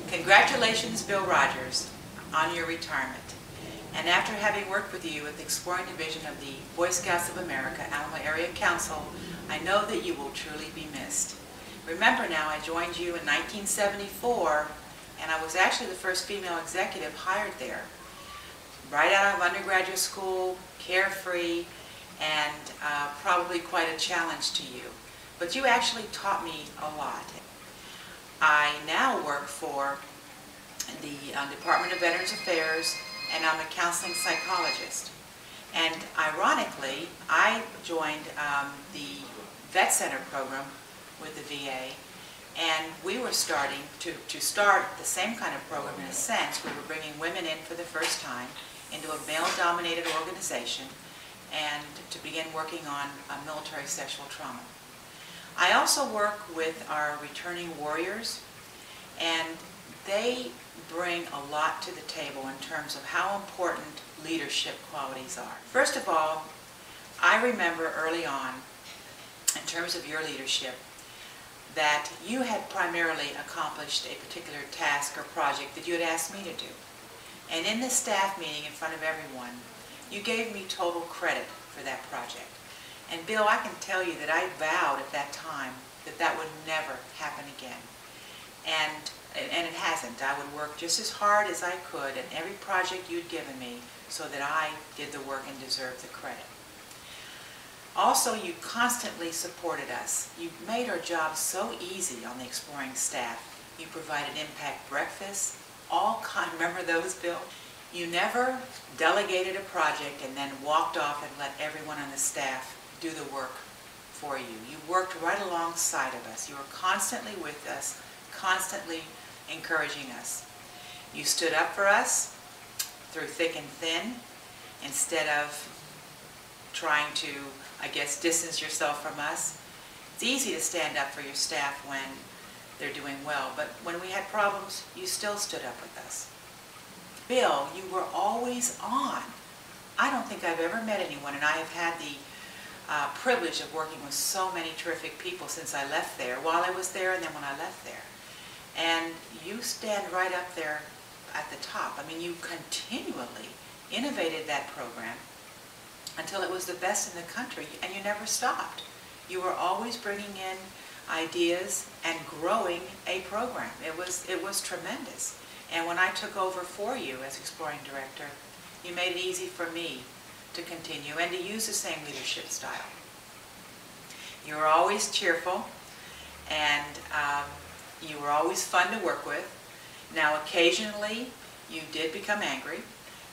Congratulations, Bill Rogers, on your retirement. And after having worked with you at the Exploring Division of the Boy Scouts of America, Alamo Area Council, I know that you will truly be missed. Remember now, I joined you in 1974, and I was actually the first female executive hired there. Right out of undergraduate school, carefree, and probably quite a challenge to you. But you actually taught me a lot. I now work for the Department of Veterans Affairs, and I'm a counseling psychologist. And ironically, I joined the Vet Center program with the VA, and we were starting to start the same kind of program in a sense. We were bringing women in for the first time into a male-dominated organization and to begin working on military sexual trauma. I also work with our returning warriors, and they bring a lot to the table in terms of how important leadership qualities are. First of all, I remember early on, in terms of your leadership, that you had primarily accomplished a particular task or project that you had asked me to do. And in the staff meeting in front of everyone, you gave me total credit for that project. And Bill, I can tell you that I vowed at that time that that would never happen again. And it hasn't. I would work just as hard as I could at every project you'd given me so that I did the work and deserved the credit. Also, you constantly supported us. You made our job so easy on the Exploring staff. You provided impact breakfasts, all kinds. Remember those, Bill? You never delegated a project and then walked off and let everyone on the staff do the work for you. You worked right alongside of us. You were constantly with us, constantly encouraging us. You stood up for us through thick and thin instead of trying to, I guess, distance yourself from us. It's easy to stand up for your staff when they're doing well, but when we had problems, you still stood up with us. Bill, you were always on. I don't think I've ever met anyone, and I have had the privilege of working with so many terrific people since I left there, while I was there and then when I left there. And you stand right up there at the top. I mean, you continually innovated that program until it was the best in the country, and you never stopped. You were always bringing in ideas and growing a program. It was tremendous. And when I took over for you as Exploring Director, you made it easy for me to continue and to use the same leadership style. You were always cheerful, and you were always fun to work with. Now, occasionally, you did become angry,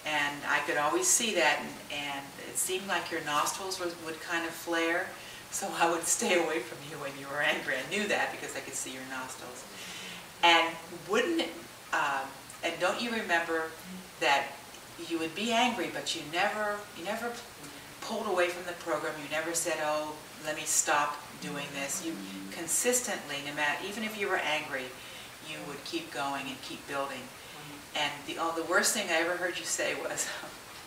and I could always see that, and it seemed like your nostrils would kind of flare, so I would stay away from you when you were angry. I knew that because I could see your nostrils. And and don't you remember that you would be angry, but you never pulled away from the program. You never said, "Oh, let me stop doing this." You consistently, no matter, even if you were angry, you would keep going and keep building. And the worst thing I ever heard you say was,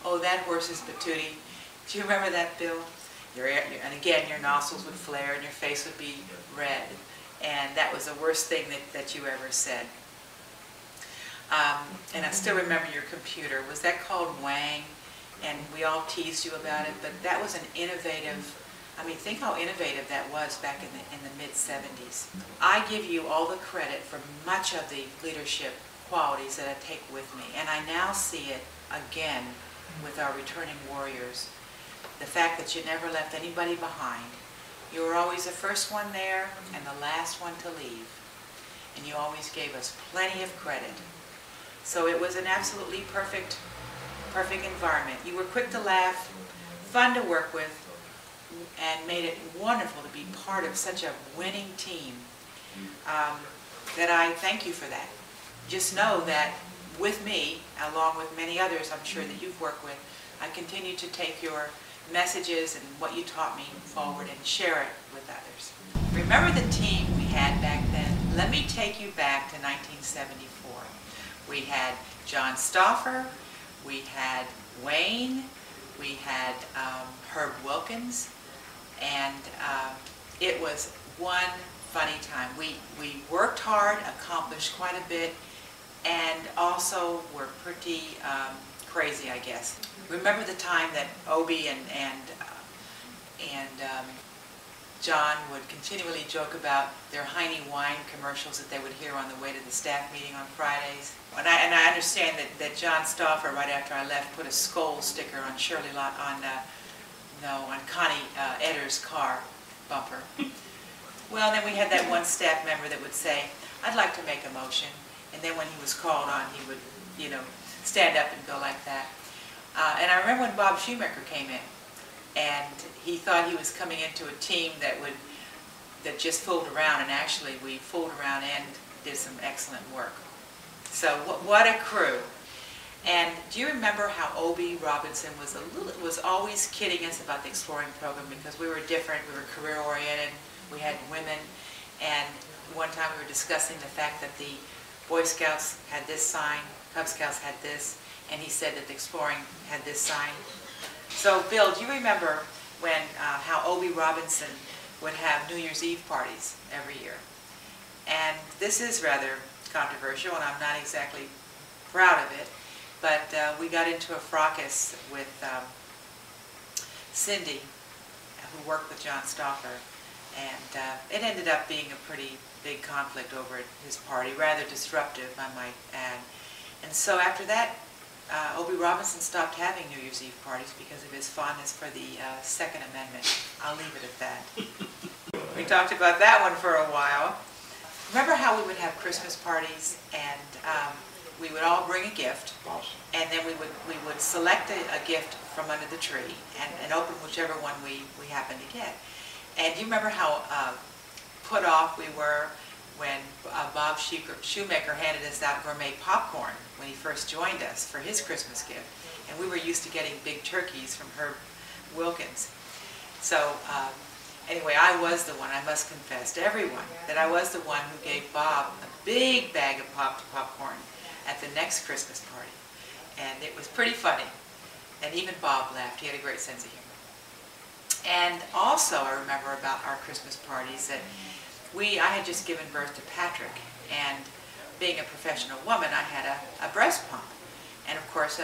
"Oh, that horse is patootie." Do you remember that, Bill? And again, your nostrils would flare and your face would be red. And that was the worst thing that you ever said. And I still remember your computer. Was that called Wang? And we all teased you about it, but that was an innovative, I mean, think how innovative that was back in the mid-70s. I give you all the credit for much of the leadership qualities that I take with me, and I now see it again with our returning warriors. The fact that you never left anybody behind. You were always the first one there and the last one to leave. And you always gave us plenty of credit. So it was an absolutely perfect environment. You were quick to laugh, fun to work with, and made it wonderful to be part of such a winning team. That I thank you for that. Just know that with me, along with many others I'm sure that you've worked with, I continue to take your messages and what you taught me forward and share it with others. Remember the team we had back then? Let me take you back to 1974. We had John Stauffer, we had Wayne, we had Herb Wilkins, and it was one funny time. We worked hard, accomplished quite a bit, and also were pretty crazy, I guess. Remember the time that Obie and John would continually joke about their Heine wine commercials that they would hear on the way to the staff meeting on Fridays. And I understand that John Stauffer, right after I left, put a skull sticker on on Connie Edder's car bumper. Well, then we had that one staff member that would say, "I'd like to make a motion," and then when he was called on, he would, stand up and go like that. And I remember when Bob Shoemaker came in, and he thought he was coming into a team that just fooled around, and actually we fooled around and did some excellent work. So what a crew. And do you remember how Obie Robinson was always kidding us about the exploring program because we were different, we were career oriented, we had women, and one time we were discussing the fact that the Boy Scouts had this sign, Cub Scouts had this, and he said that the exploring had this sign. So Bill, do you remember when how Obie Robinson would have New Year's Eve parties every year? And this is rather controversial, and I'm not exactly proud of it, but we got into a fracas with Cindy, who worked with John Stauffer, and it ended up being a pretty big conflict over at his party, rather disruptive, I might add. And so after that, Obie Robinson stopped having New Year's Eve parties because of his fondness for the Second Amendment. I'll leave it at that. We talked about that one for a while. Remember how we would have Christmas parties, and we would all bring a gift, and then we would select a gift from under the tree and open whichever one we happened to get. And do you remember how put off we were when Bob Shoemaker handed us out gourmet popcorn when he first joined us for his Christmas gift? And we were used to getting big turkeys from Herb Wilkins. So anyway, I was the one, I must confess to everyone, that I was the one who gave Bob a big bag of popcorn at the next Christmas party. And it was pretty funny. And even Bob laughed. He had a great sense of humor. And also I remember about our Christmas parties that I had just given birth to Patrick, and being a professional woman, I had a breast pump, and of course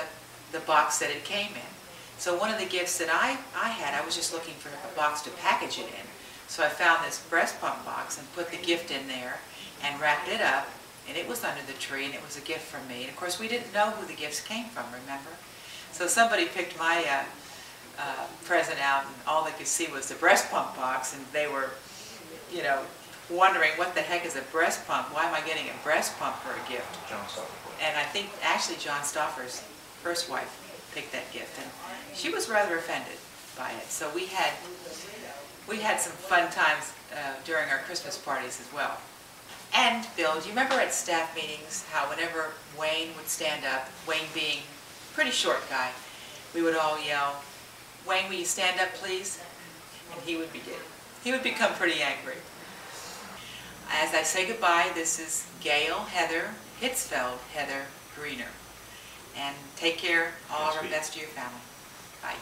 the box that it came in. So one of the gifts that I had, I was just looking for a box to package it in. So I found this breast pump box and put the gift in there and wrapped it up, and it was under the tree, and it was a gift from me. And of course we didn't know who the gifts came from, remember? So somebody picked my present out, and all they could see was the breast pump box, and they were, wondering what the heck is a breast pump? Why am I getting a breast pump for a gift? John Stauffer. And I think actually John Stauffer's first wife picked that gift, and she was rather offended by it. So we had some fun times during our Christmas parties as well. And Bill, do you remember at staff meetings how whenever Wayne would stand up, Wayne being a pretty short guy, we would all yell, "Wayne, will you stand up, please?" And he would become pretty angry. As I say goodbye, this is Gail Heather Hitzfeld Heather Greener. And take care, all our best to your family. Bye.